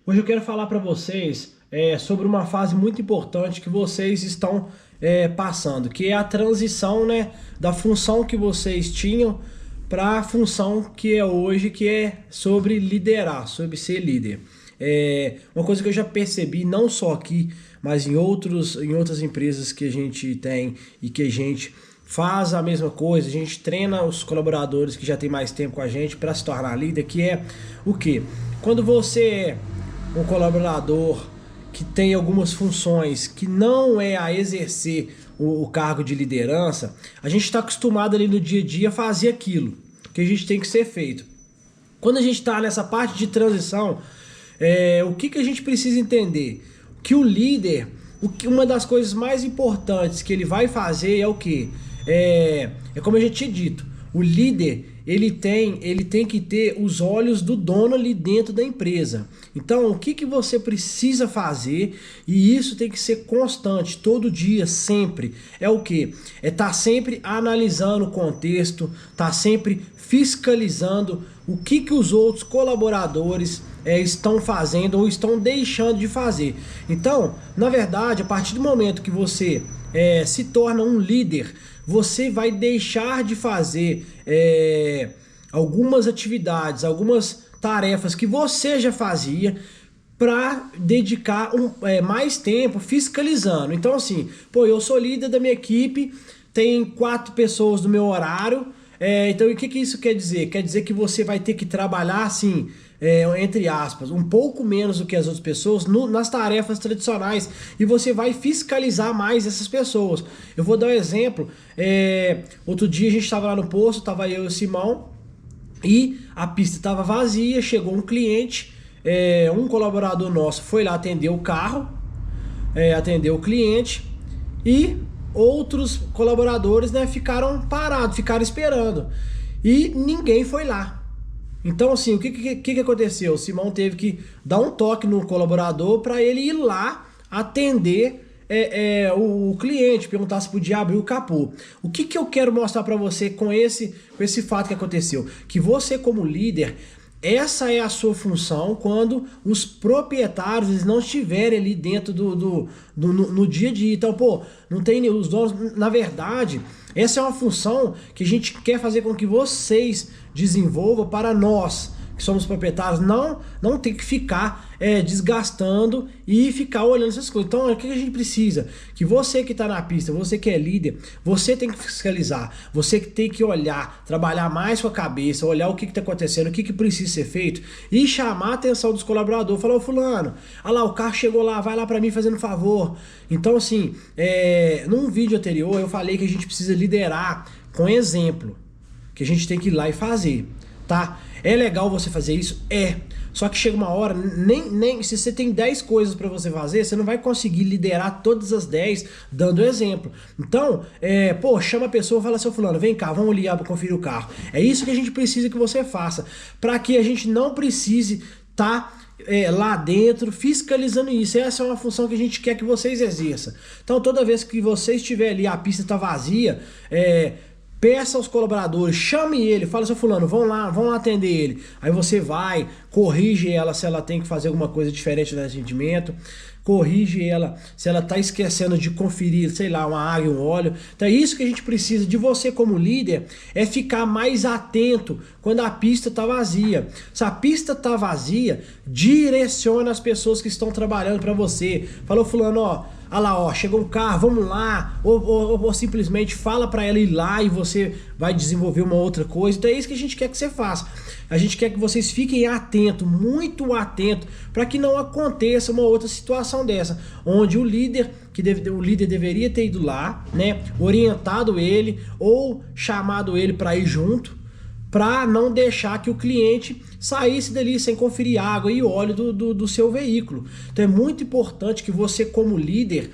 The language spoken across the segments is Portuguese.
Hoje eu quero falar para vocês sobre uma fase muito importante que vocês estão passando, que é a transição, né, da função que vocês tinham para a função que é hoje, que é sobre liderar, sobre ser líder. Uma coisa que eu já percebi, não só aqui, mas em outras empresas que a gente tem e que a gente faz a mesma coisa, a gente treina os colaboradores que já tem mais tempo com a gente para se tornar líder, que é o quê? Quando você é um colaborador que tem algumas funções que não é a exercer o cargo de liderança, a gente está acostumado ali no dia a dia a fazer aquilo que a gente tem que ser feito. Quando a gente está nessa parte de transição, o que a gente precisa entender? Que o líder, uma das coisas mais importantes que ele vai fazer é o quê? É como eu já tinha dito, o líder ele tem que ter os olhos do dono ali dentro da empresa. Então, o que você precisa fazer, e isso tem que ser constante, todo dia, sempre, é o quê? É estar sempre analisando o contexto, estar sempre fiscalizando o que os outros colaboradores estão fazendo ou estão deixando de fazer. Então, na verdade, a partir do momento que você se torna um líder, você vai deixar de fazer algumas atividades, algumas tarefas que você já fazia para dedicar mais tempo fiscalizando. Então assim, pô, eu sou líder da minha equipe, tem 4 pessoas do meu horário, então o que isso quer dizer? Quer dizer que você vai ter que trabalhar assim, entre aspas, um pouco menos do que as outras pessoas nas tarefas tradicionais, e você vai fiscalizar mais essas pessoas. Eu vou dar um exemplo. Outro dia a gente estava lá no posto, estava eu e o Simão, e a pista estava vazia, chegou um cliente, um colaborador nosso foi lá atender o carro, atender o cliente, e outros colaboradores, né, ficaram parados, ficaram esperando, e ninguém foi lá. Então, assim, o que aconteceu? O Simão teve que dar um toque no colaborador para ele ir lá atender o cliente, perguntar se podia abrir o capô. O que eu quero mostrar para você com esse fato que aconteceu? Que você, como líder, essa é a sua função quando os proprietários eles não estiverem ali dentro no dia a dia. Então, pô, não tem os donos. Na verdade, essa é uma função que a gente quer fazer com que vocês desenvolvam para nós, que somos proprietários, não ter que ficar desgastando e ficar olhando essas coisas. Então, o que a gente precisa? Que você que está na pista, você que é líder, você tem que fiscalizar, você que tem que olhar, trabalhar mais com a cabeça, olhar o que está acontecendo, o que precisa ser feito e chamar a atenção dos colaboradores. Falar, ô fulano, olha lá, o carro chegou lá, vai lá para mim fazendo favor. Então, assim, num vídeo anterior eu falei que a gente precisa liderar com exemplo, que a gente tem que ir lá e fazer, tá? É legal você fazer isso? Só que chega uma hora, nem se você tem 10 coisas para você fazer, você não vai conseguir liderar todas as 10 dando exemplo. Então, chama a pessoa e fala assim, fulano, vem cá, vamos ali conferir o carro. É isso que a gente precisa que você faça, para que a gente não precise lá dentro fiscalizando isso. Essa é uma função que a gente quer que vocês exerçam. Então, toda vez que você estiver ali, a pista está vazia, peça aos colaboradores, chame ele, fala assim, fulano, vão lá atender ele. Aí você vai, corrige ela se ela tem que fazer alguma coisa diferente no atendimento, corrige ela se ela tá esquecendo de conferir, sei lá, uma água e um óleo. Então é isso que a gente precisa de você como líder, é ficar mais atento quando a pista tá vazia. Se a pista tá vazia, direciona as pessoas que estão trabalhando para você. Falou, fulano, olha lá, chegou um carro, vamos lá, ou simplesmente fala para ela ir lá e você vai desenvolver uma outra coisa. Então é isso que a gente quer que você faça. A gente quer que vocês fiquem atentos, muito atentos, para que não aconteça uma outra situação dessa, onde o líder deveria ter ido lá, né, orientado ele ou chamado ele para ir junto, para não deixar que o cliente saísse dali sem conferir água e óleo do seu veículo. Então é muito importante que você, como líder,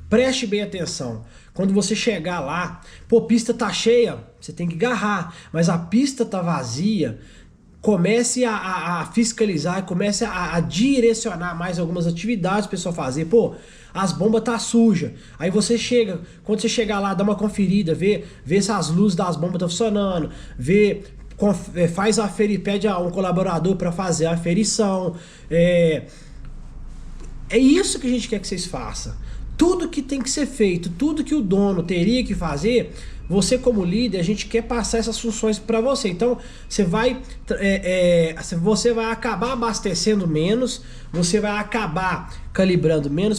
preste bem atenção. Quando você chegar lá, pô, pista tá cheia, você tem que agarrar, mas a pista tá vazia, comece a fiscalizar, comece a direcionar mais algumas atividades para o pessoal fazer. Pô, as bombas tá suja. Aí você chega, quando você chegar lá, dá uma conferida, vê se as luzes das bombas estão funcionando, vê faz pede a um colaborador para fazer a aferição. É isso que a gente quer que vocês façam. Tudo que tem que ser feito, tudo que o dono teria que fazer, você como líder, a gente quer passar essas funções para você. Então, você vai acabar abastecendo menos, você vai acabar calibrando menos,